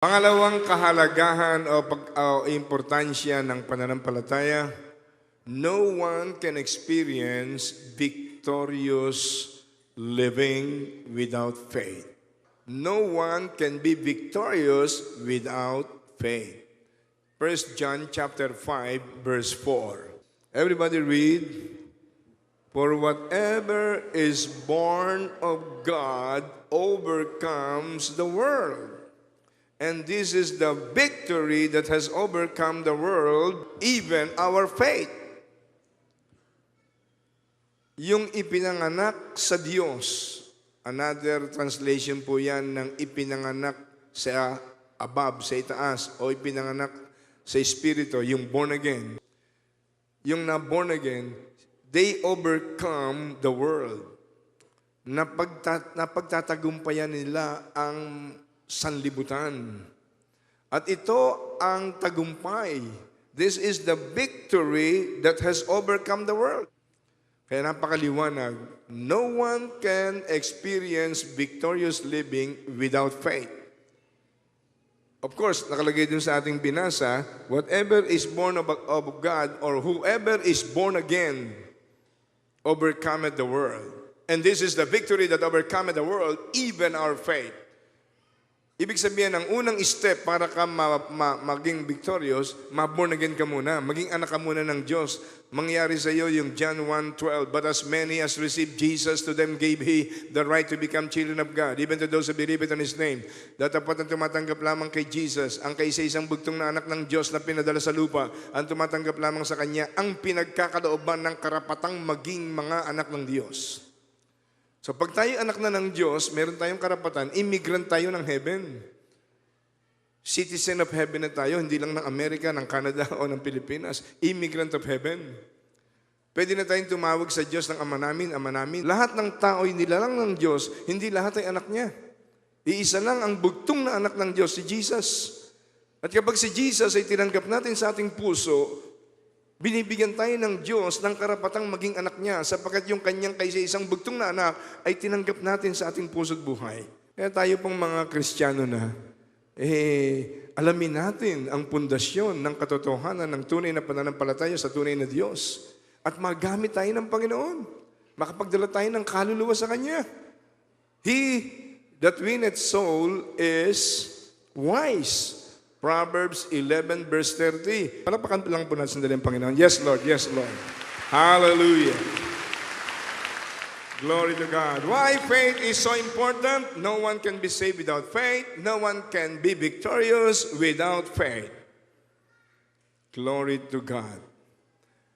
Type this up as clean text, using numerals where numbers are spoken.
Pangalawang kahalagahan o importansya ng pananampalataya, no one can experience victorious living without faith. No one can be victorious without faith. 1 John chapter 5, verse 4. Everybody read. For whatever is born of God overcomes the world. And this is the victory that has overcome the world, even our faith. Yung ipinanganak sa Diyos, another translation po yan ng ipinanganak sa above, sa itaas, o ipinanganak sa Espiritu, yung born again. Yung na born again, they overcome the world. Napagtatagumpayan nila ang sanlibutan. At ito ang tagumpay. This is the victory that has overcome the world. Kaya napakaliwanag, no one can experience victorious living without faith. Of course, nakalagay dun sa ating binasa, whatever is born of God or whoever is born again overcometh the world. And this is the victory that overcometh the world, even our faith. Ibig sabihin, ang unang step para ka maging victorious, ma-born again ka muna. Maging anak ka muna ng Diyos. Mangyari sa iyo yung John 1:12. But as many as received Jesus, to them gave He the right to become children of God, even to those who believe it on His name. Dapat ang tumatanggap lamang kay Jesus, ang kaisa-isang bugtong na anak ng Diyos na pinadala sa lupa, ang tumatanggap lamang sa Kanya, ang pinagkakalooban ng karapatang maging mga anak ng Diyos. So pag tayo anak na ng Diyos, meron tayong karapatan, immigrant tayo ng heaven. Citizen of heaven na tayo, hindi lang ng Amerika, ng Canada o ng Pilipinas. Immigrant of heaven. Pwede na tayong tumawag sa Diyos ng Ama namin, Ama namin. Lahat ng tao ay nilalang ng Diyos, hindi lahat ay anak niya. Iisa lang ang bugtong na anak ng Diyos, si Jesus. At kapag si Jesus ay tinanggap natin sa ating puso, binibigyan tayo ng Diyos ng karapatang maging anak niya sapagkat yung kanyang kaisa-isang bugtong na anak ay tinanggap natin sa ating puso't buhay. Kaya tayo pong mga Kristiyano na, alamin natin ang pundasyon ng katotohanan ng tunay na pananampalataya sa tunay na Diyos. At magamit tayo ng Panginoon. Makapagdala tayo ng kaluluwa sa Kanya. He that winneth soul is wise. Proverbs 11 verse 30. Palapakan lang po natin sandali ang Panginoon. Yes, Lord. Yes, Lord. Hallelujah. Glory to God. Why faith is so important? No one can be saved without faith. No one can be victorious without faith. Glory to God.